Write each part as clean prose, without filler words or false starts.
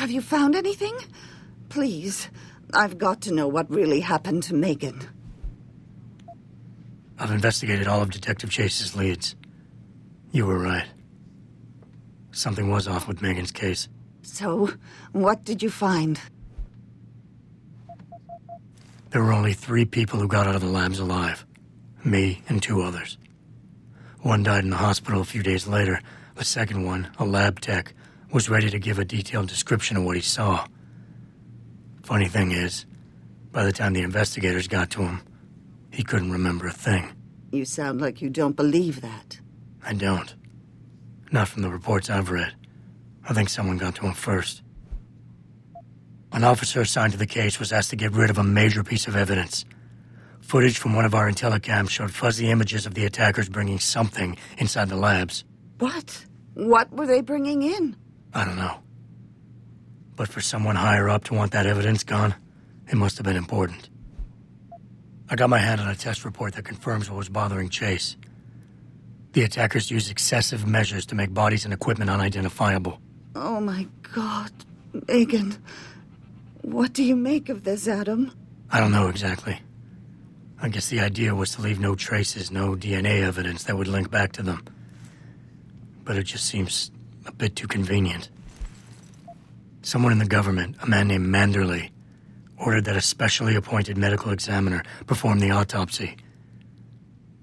Have you found anything? Please, I've got to know what really happened to Megan. I've investigated all of Detective Chase's leads. You were right. Something was off with Megan's case. So, what did you find? There were only 3 people who got out of the labs alive. Me and 2 others. One died in the hospital a few days later. The second one, a lab tech, was ready to give a detailed description of what he saw. Funny thing is, by the time the investigators got to him, he couldn't remember a thing. You sound like you don't believe that. I don't. Not from the reports I've read. I think someone got to him first. An officer assigned to the case was asked to get rid of a major piece of evidence. Footage from one of our IntelliCams showed fuzzy images of the attackers bringing something inside the labs. What? What were they bringing in? I don't know. But for someone higher up to want that evidence gone, it must have been important. I got my hand on a test report that confirms what was bothering Chase. The attackers used excessive measures to make bodies and equipment unidentifiable. Oh my God, Megan. What do you make of this, Adam? I don't know exactly. I guess the idea was to leave no traces, no DNA evidence that would link back to them. But it just seems a bit too convenient. Someone in the government, a man named Manderley, ordered that a specially appointed medical examiner perform the autopsy.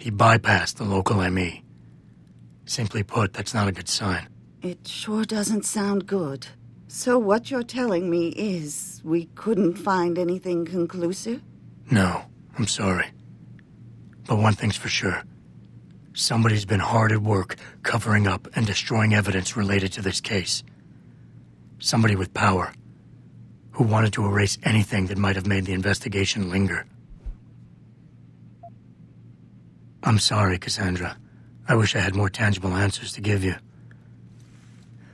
He bypassed the local ME. Simply put, that's not a good sign. It sure doesn't sound good. So what you're telling me is we couldn't find anything conclusive? No, I'm sorry. But one thing's for sure. Somebody's been hard at work covering up and destroying evidence related to this case. Somebody with power, who wanted to erase anything that might have made the investigation linger. I'm sorry, Cassandra. I wish I had more tangible answers to give you.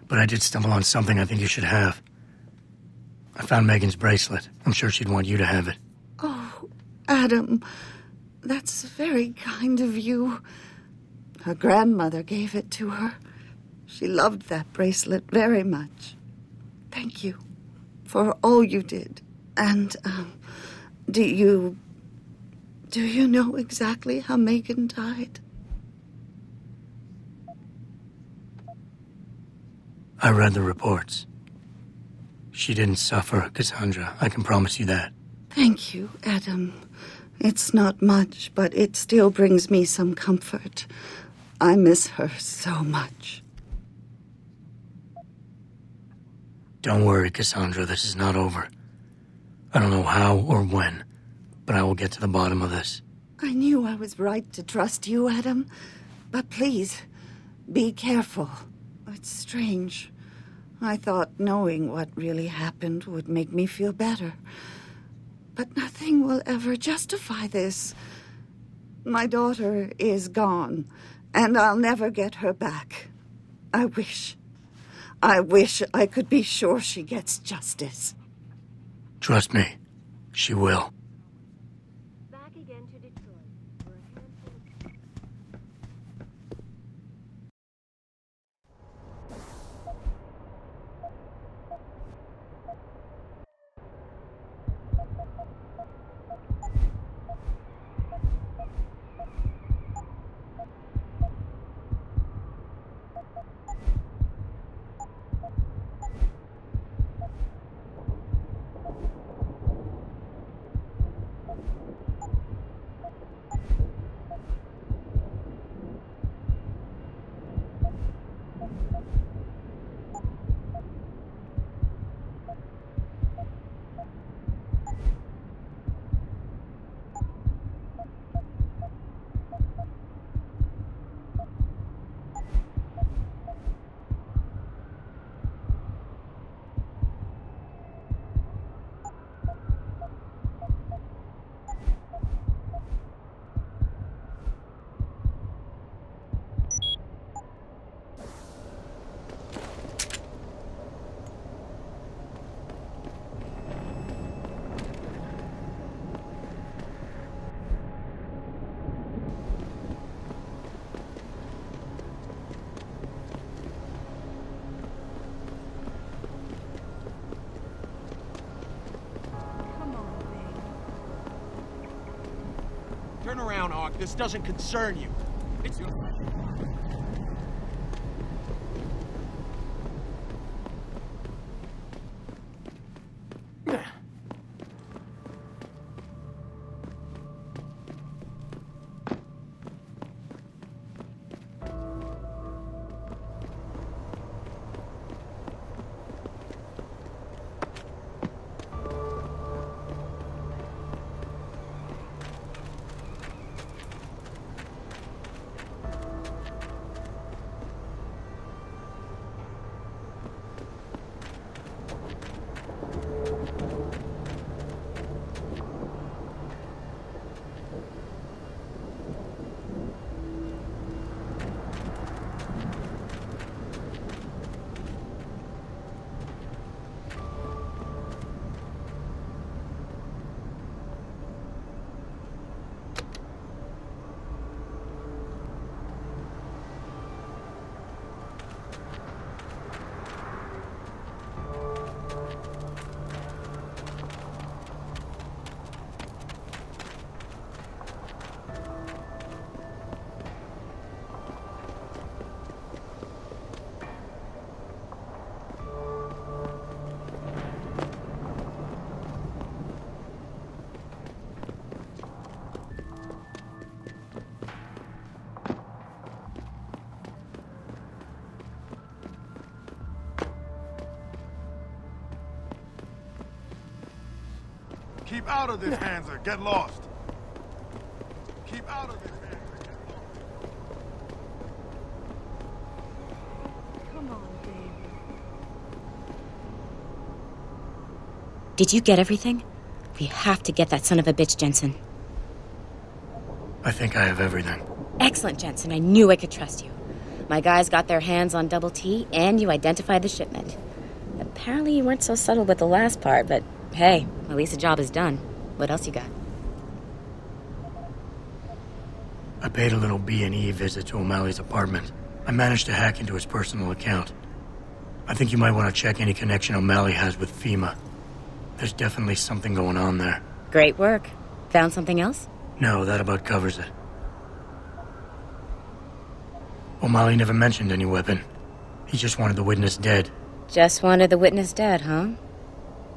But I did stumble on something I think you should have. I found Megan's bracelet. I'm sure she'd want you to have it. Oh, Adam, that's very kind of you. Her grandmother gave it to her. She loved that bracelet very much. Thank you for all you did. And, do you know exactly how Megan died? I read the reports. She didn't suffer, Cassandra. I can promise you that. Thank you, Adam. It's not much, but it still brings me some comfort. I miss her so much. Don't worry, Cassandra. This is not over. I don't know how or when, but I will get to the bottom of this. I knew I was right to trust you, Adam. But please, be careful. It's strange. I thought knowing what really happened would make me feel better. But nothing will ever justify this. My daughter is gone, and I'll never get her back. I wish I could be sure she gets justice. Trust me, she will. Back again to Detroit, where a handful of... around, Hawk. This doesn't concern you. It's your... Keep out of this, Hanser. Get lost. Keep out of this, Hanser. Get lost. Come on, David. Did you get everything? We have to get that son of a bitch, Jensen. I think I have everything. Excellent, Jensen. I knew I could trust you. My guys got their hands on Double T, and you identified the shipment. Apparently you weren't so subtle with the last part, but hey, at least the job is done. What else you got? I paid a little B&E visit to O'Malley's apartment. I managed to hack into his personal account. I think you might want to check any connection O'Malley has with FEMA. There's definitely something going on there. Great work. Found something else? No, that about covers it. O'Malley never mentioned any weapon. He just wanted the witness dead. Just wanted the witness dead, huh?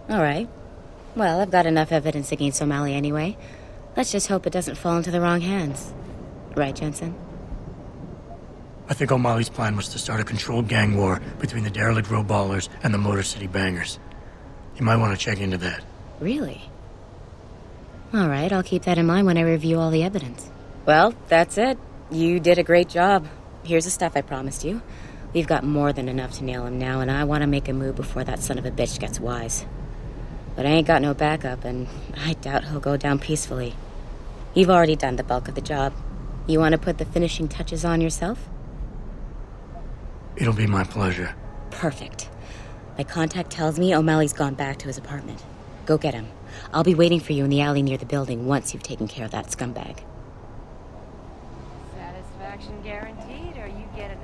All right. Well, I've got enough evidence against O'Malley anyway. Let's just hope it doesn't fall into the wrong hands. Right, Jensen? I think O'Malley's plan was to start a controlled gang war between the derelict row ballers and the Motor City bangers. You might want to check into that. Really? All right, I'll keep that in mind when I review all the evidence. Well, that's it. You did a great job. Here's the stuff I promised you. We've got more than enough to nail him now, and I want to make a move before that son of a bitch gets wise. But I ain't got no backup, and I doubt he'll go down peacefully. You've already done the bulk of the job. You want to put the finishing touches on yourself? It'll be my pleasure. Perfect. My contact tells me O'Malley's gone back to his apartment. Go get him. I'll be waiting for you in the alley near the building once you've taken care of that scumbag. Satisfaction guaranteed, or you get another.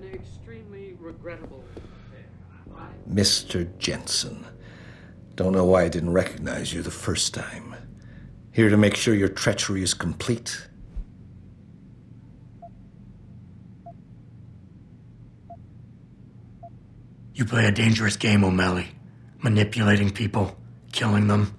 an extremely regrettable affair. Mr. Jensen. Don't know why I didn't recognize you the first time. Here to make sure your treachery is complete. You play a dangerous game, O'Malley. Manipulating people, killing them.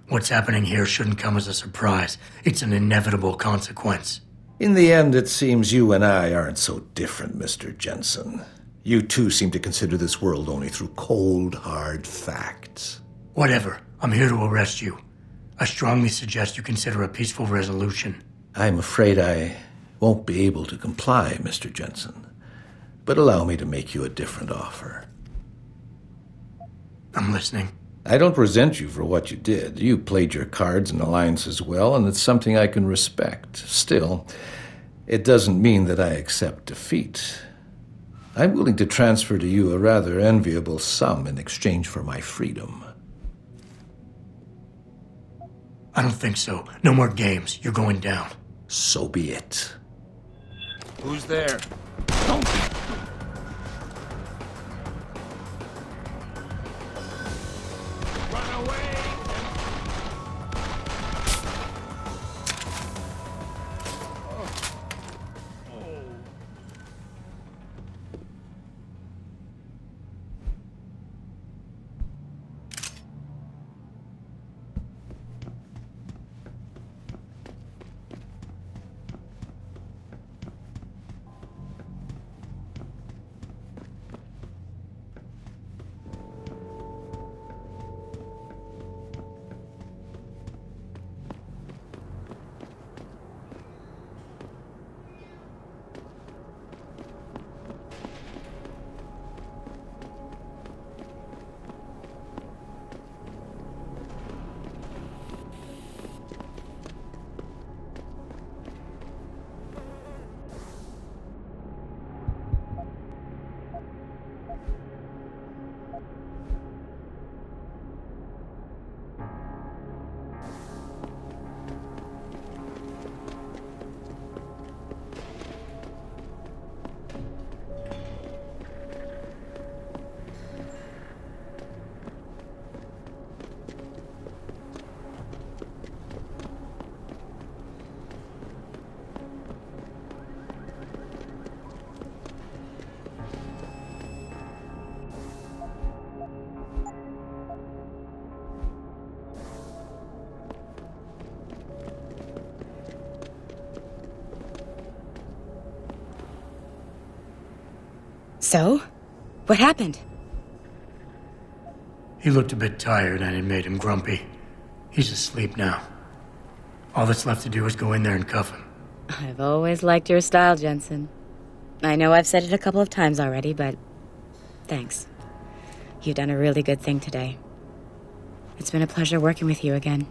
What's happening here shouldn't come as a surprise. It's an inevitable consequence. In the end, it seems you and I aren't so different, Mr. Jensen. You too seem to consider this world only through cold, hard facts. Whatever. I'm here to arrest you. I strongly suggest you consider a peaceful resolution. I'm afraid I won't be able to comply, Mr. Jensen. But allow me to make you a different offer. I'm listening. I don't resent you for what you did. You played your cards and alliances well, and it's something I can respect. Still, it doesn't mean that I accept defeat. I'm willing to transfer to you a rather enviable sum in exchange for my freedom. I don't think so. No more games. You're going down. So be it. Who's there? Run away! So? What happened? He looked a bit tired and it made him grumpy. He's asleep now. All that's left to do is go in there and cuff him. I've always liked your style, Jensen. I know I've said it a couple of times already, but thanks. You've done a really good thing today. It's been a pleasure working with you again.